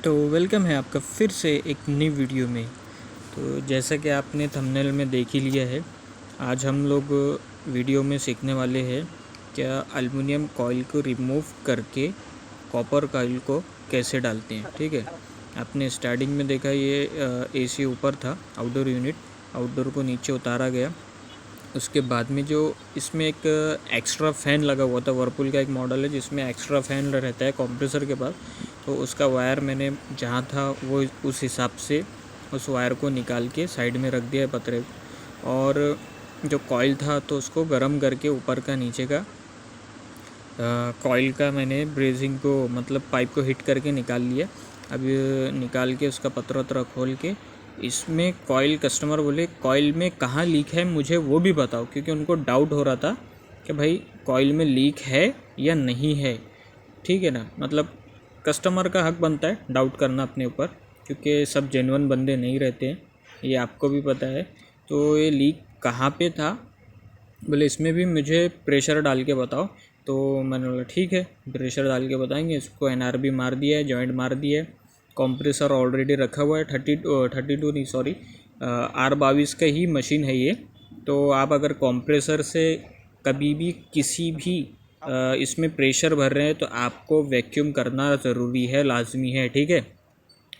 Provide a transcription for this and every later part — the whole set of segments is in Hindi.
तो वेलकम है आपका फिर से एक नई वीडियो में। तो जैसा कि आपने थंबनेल में देख ही लिया है, आज हम लोग वीडियो में सीखने वाले हैं क्या एल्युमिनियम कॉइल को रिमूव करके कॉपर कॉइल को कैसे डालते हैं। ठीक है, आपने स्टार्टिंग में देखा ये एसी ऊपर था, आउटडोर यूनिट, आउटडोर को नीचे उतारा गया। उसके बाद में जो इसमें एक एक्स्ट्रा फ़ैन लगा हुआ था, वर्लपूल का एक मॉडल है जिसमें एक्स्ट्रा फ़ैन रहता है कंप्रेसर के पास, तो उसका वायर मैंने जहाँ था वो उस हिसाब से उस वायर को निकाल के साइड में रख दिया है पतरे। और जो कॉइल था तो उसको गर्म करके ऊपर का नीचे का कॉइल का मैंने ब्रेजिंग को मतलब पाइप को हिट करके निकाल लिया। अब निकाल के उसका पतरा खोल के इसमें कॉइल, कस्टमर बोले कॉइल में कहाँ लीक है मुझे वो भी बताओ, क्योंकि उनको डाउट हो रहा था कि भाई कॉइल में लीक है या नहीं है। ठीक है ना, मतलब कस्टमर का हक बनता है डाउट करना अपने ऊपर, क्योंकि सब जेन्युइन बंदे नहीं रहते हैं, ये आपको भी पता है। तो ये लीक कहाँ पे था, बोले इसमें भी मुझे प्रेशर डाल के बताओ। तो मैंने बोला ठीक है, प्रेशर डाल के बताएंगे। इसको एनआरबी मार दिया है, जॉइंट मार दिया है, कंप्रेसर ऑलरेडी रखा हुआ है। 32 नहीं सॉरी R22 का ही मशीन है ये। तो आप अगर कंप्रेसर से कभी भी किसी भी इसमें प्रेशर भर रहे हैं तो आपको वैक्यूम करना ज़रूरी है, लाजमी है। ठीक है,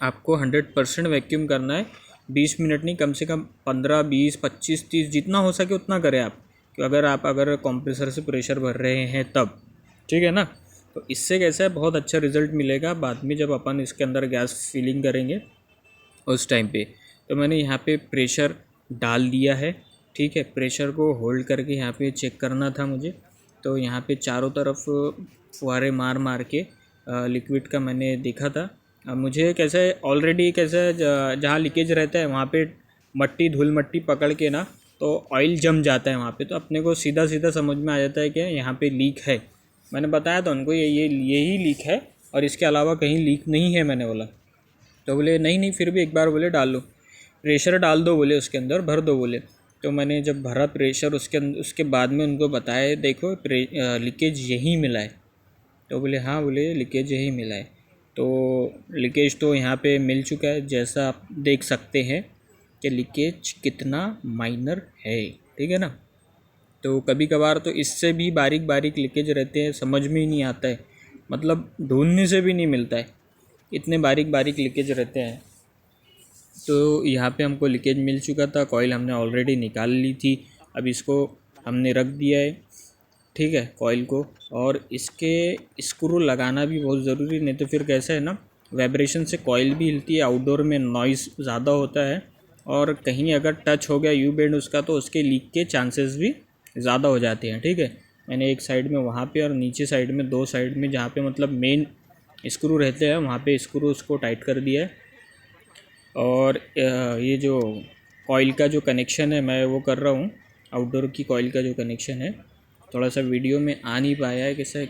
आपको 100% वैक्यूम करना है। 20 मिनट नहीं, कम से कम 15, 20, 25, 30 जितना हो सके उतना करें आप, कि अगर कंप्रेसर से प्रेशर भर रहे हैं तब। ठीक है ना, तो इससे कैसा है बहुत अच्छा रिज़ल्ट मिलेगा बाद में जब अपन इसके अंदर गैस फिलिंग करेंगे उस टाइम पे। तो मैंने यहाँ पे प्रेशर डाल दिया है। ठीक है, प्रेशर को होल्ड करके यहाँ पे चेक करना था मुझे। तो यहाँ पे चारों तरफ फुहारे मार मार के लिक्विड का मैंने देखा था। मुझे कैसा है ऑलरेडी कैसा है जहाँ लीकेज रहता है वहाँ पे मट्टी, धूल मट्टी पकड़ के ना तो ऑयल जम जाता है वहाँ पे, तो अपने को सीधा सीधा समझ में आ जाता है कि यहाँ पे लीक है। मैंने बताया था उनको यही लीक है और इसके अलावा कहीं लीक नहीं है, मैंने बोला। तो बोले नहीं फिर भी एक बार बोले डाल लो, प्रेशर डाल दो बोले, उसके अंदर भर दो बोले। तो मैंने जब भरा प्रेशर उसके बाद में उनको बताया देखो लीकेज यहीं मिला है। तो बोले हाँ, बोले लीकेज यहीं मिला है। तो लीकेज तो यहाँ पे मिल चुका है, जैसा आप देख सकते हैं कि लीकेज कितना माइनर है। ठीक है ना, तो कभी कभार तो इससे भी बारीक बारीक लीकेज रहते हैं, समझ में ही नहीं आता है, मतलब ढूंढने से भी नहीं मिलता है, इतने बारीक बारीक लीकेज रहते हैं। तो यहाँ पे हमको लीकेज मिल चुका था, कॉइल हमने ऑलरेडी निकाल ली थी। अब इसको हमने रख दिया है, ठीक है, कॉइल को। और इसके स्क्रू लगाना भी बहुत ज़रूरी, नहीं तो फिर कैसा है ना, वाइब्रेशन से कॉइल भी हिलती है, आउटडोर में नॉइज़ ज़्यादा होता है, और कहीं अगर टच हो गया यू बेंड उसका तो उसके लीक के चांसेस भी ज़्यादा हो जाते हैं। ठीक है, मैंने एक साइड में वहाँ पे और नीचे साइड में, दो साइड में जहाँ पे मतलब मेन स्क्रू रहते हैं वहाँ पे स्क्रू उसको टाइट कर दिया है। और ये जो कॉइल का जो कनेक्शन है मैं वो कर रहा हूँ, आउटडोर की कॉइल का जो कनेक्शन है, थोड़ा सा वीडियो में आ नहीं पाया है कैसे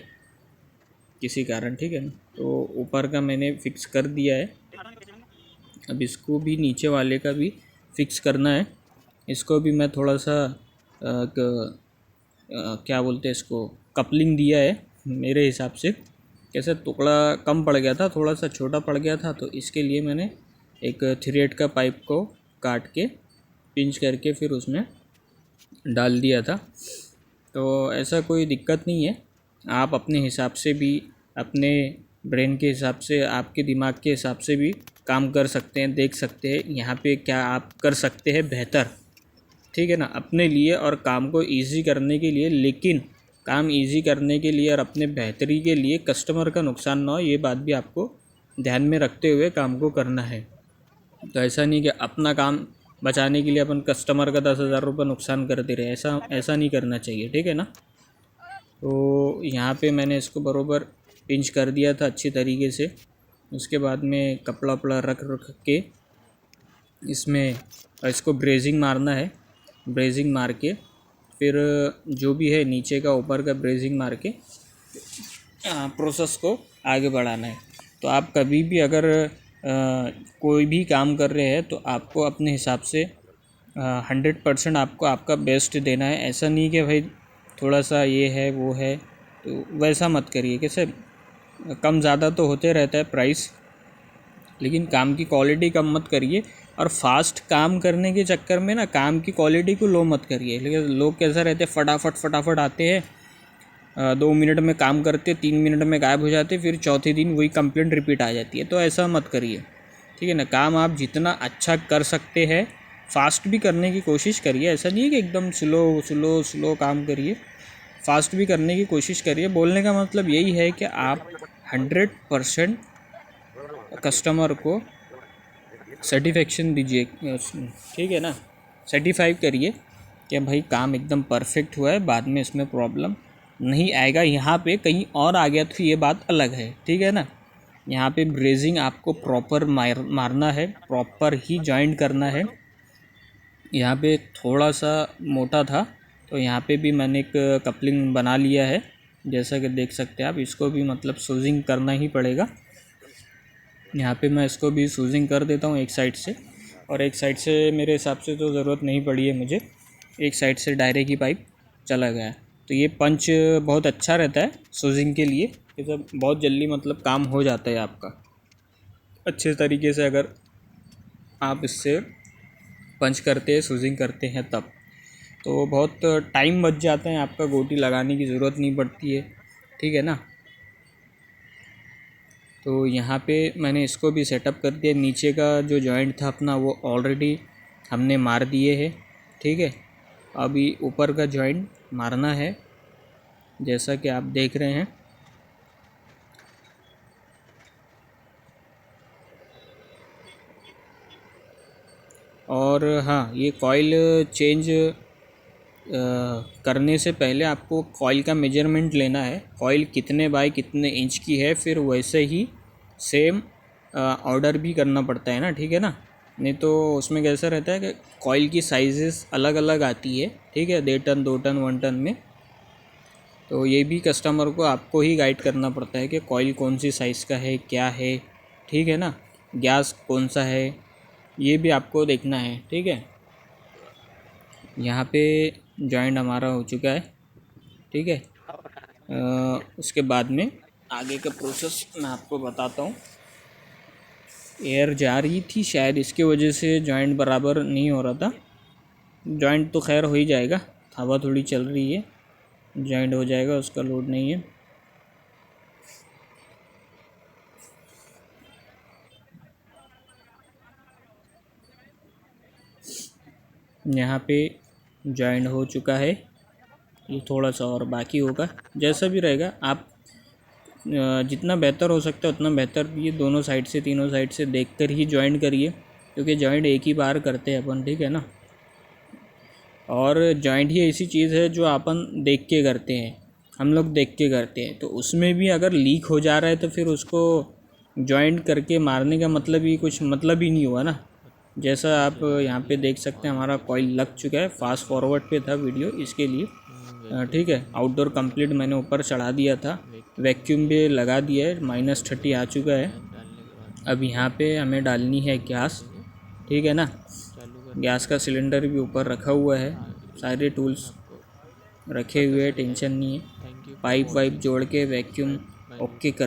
किसी कारण। ठीक है ना, तो ऊपर का मैंने फिक्स कर दिया है। अब इसको भी नीचे वाले का भी फिक्स करना है। इसको भी मैं थोड़ा सा क्या बोलते हैं इसको, कपलिंग दिया है मेरे हिसाब से। कैसे टुकड़ा कम पड़ गया था, थोड़ा सा छोटा पड़ गया था, तो इसके लिए मैंने एक 3/8 का पाइप को काट के पिंच करके फिर उसमें डाल दिया था। तो ऐसा कोई दिक्कत नहीं है, आप अपने हिसाब से भी, अपने ब्रेन के हिसाब से, आपके दिमाग के हिसाब से भी काम कर सकते हैं, देख सकते हैं यहाँ पे क्या आप कर सकते हैं बेहतर। ठीक है ना, अपने लिए और काम को इजी करने के लिए, लेकिन काम इजी करने के लिए और अपने बेहतरी के लिए कस्टमर का नुकसान ना हो, ये बात भी आपको ध्यान में रखते हुए काम को करना है। तो ऐसा नहीं कि अपना काम बचाने के लिए अपन कस्टमर का 10,000 रुपये नुकसान करते रहे, ऐसा नहीं करना चाहिए। ठीक है ना, तो यहाँ पे मैंने इसको बरोबर पिंच कर दिया था अच्छी तरीके से। उसके बाद में कपड़ा वपड़ा रख के इसमें इसको ब्रेजिंग मारना है। ब्रेजिंग मार के फिर जो भी है नीचे का ऊपर का ब्रेजिंग मार के प्रोसेस को आगे बढ़ाना है। तो आप कभी भी अगर कोई भी काम कर रहे हैं तो आपको अपने हिसाब से 100% आपको आपका बेस्ट देना है। ऐसा नहीं कि भाई थोड़ा सा ये है वो है, तो वैसा मत करिए। कैसे कम ज़्यादा तो होते रहता है प्राइस, लेकिन काम की क्वालिटी कम मत करिए, और फास्ट काम करने के चक्कर में ना काम की क्वालिटी को लो मत करिए। लेकिन लोग कैसा रहते हैं, फटाफट आते हैं, 2 मिनट में काम करते, 3 मिनट में गायब हो जाते, फिर चौथे दिन वही कंप्लेंट रिपीट आ जाती है। तो ऐसा मत करिए, ठीक है ना। काम आप जितना अच्छा कर सकते हैं फास्ट भी करने की कोशिश करिए। ऐसा नहीं है कि एकदम स्लो काम करिए, फास्ट भी करने की कोशिश करिए। बोलने का मतलब यही है कि आप 100% कस्टमर को सेटिस्फेक्शन दीजिए, ठीक है ना। सर्टिफाई करिए कि भाई काम एकदम परफेक्ट हुआ है, बाद में इसमें प्रॉब्लम नहीं आएगा। यहाँ पे कहीं और आ गया तो ये बात अलग है, ठीक है ना। यहाँ पे ब्रेजिंग आपको प्रॉपर मारना है, प्रॉपर ही जॉइंट करना है। यहाँ पे थोड़ा सा मोटा था तो यहाँ पे भी मैंने एक कपलिंग बना लिया है, जैसा कि देख सकते हैं आप। इसको भी मतलब सूजिंग करना ही पड़ेगा। यहाँ पे मैं इसको भी सूजिंग कर देता हूँ एक साइड से, और एक साइड से मेरे हिसाब से तो ज़रूरत नहीं पड़ी है मुझे, एक साइड से डायरेक्ट ही पाइप चला गया है। तो ये पंच बहुत अच्छा रहता है सूजिंग के लिए, ये सब बहुत जल्दी मतलब काम हो जाता है आपका अच्छे तरीके से, अगर आप इससे पंच करते हैं, सूजिंग करते हैं तब। तो बहुत टाइम बच जाता है आपका, गोटी लगाने की ज़रूरत नहीं पड़ती है, ठीक है ना। तो यहाँ पे मैंने इसको भी सेटअप कर दिया। नीचे का जो जॉइंट था अपना वो ऑलरेडी हमने मार दिए है, ठीक है। अभी ऊपर का जॉइंट मारना है, जैसा कि आप देख रहे हैं। और हाँ, ये कॉइल चेंज करने से पहले आपको कॉइल का मेजरमेंट लेना है, कॉइल कितने बाय कितने इंच की है, फिर वैसे ही सेम ऑर्डर भी करना पड़ता है ना, ठीक है ना। नहीं तो उसमें कैसा रहता है कि कॉइल की साइजेस अलग अलग आती है, ठीक है, 1.5 टन 2 टन 1 टन में। तो ये भी कस्टमर को आपको ही गाइड करना पड़ता है कि कॉइल कौन सी साइज़ का है, क्या है, ठीक है ना। गैस कौन सा है ये भी आपको देखना है, ठीक है। यहाँ पे जॉइंट हमारा हो चुका है, ठीक है। उसके बाद में आगे का प्रोसेस मैं आपको बताता हूँ। एयर जा रही थी शायद, इसके वजह से जॉइंट बराबर नहीं हो रहा था। जॉइंट तो खैर हो ही जाएगा, हवा थोड़ी चल रही है, जॉइंट हो जाएगा, उसका लोड नहीं है। यहाँ पे जॉइंट हो चुका है, ये थोड़ा सा और बाकी होगा। जैसा भी रहेगा आप जितना बेहतर हो सकता है उतना बेहतर ये दोनों साइड से, तीनों साइड से देखकर ही जॉइंट करिए, क्योंकि जॉइंट एक ही बार करते हैं अपन, ठीक है ना। और जॉइंट ही ऐसी चीज़ है जो अपन देख के करते हैं, हम लोग देख के करते हैं। तो उसमें भी अगर लीक हो जा रहा है तो फिर उसको जॉइंट करके मारने का मतलब ही कुछ मतलब ही नहीं हुआ ना। जैसा आप यहाँ पे देख सकते हैं हमारा कॉइल लग चुका है, फास्ट फॉरवर्ड पे था वीडियो इसके लिए, ठीक है। आउटडोर कंप्लीट मैंने ऊपर चढ़ा दिया था, वैक्यूम भी लगा दिया है, -30 आ चुका है। अब यहाँ पे हमें डालनी है गैस, ठीक है ना। गैस का सिलेंडर भी ऊपर रखा हुआ है, सारे टूल्स रखे हुए हैं, टेंशन नहीं है। पाइप वाइप जोड़ के वैक्यूम ओके कर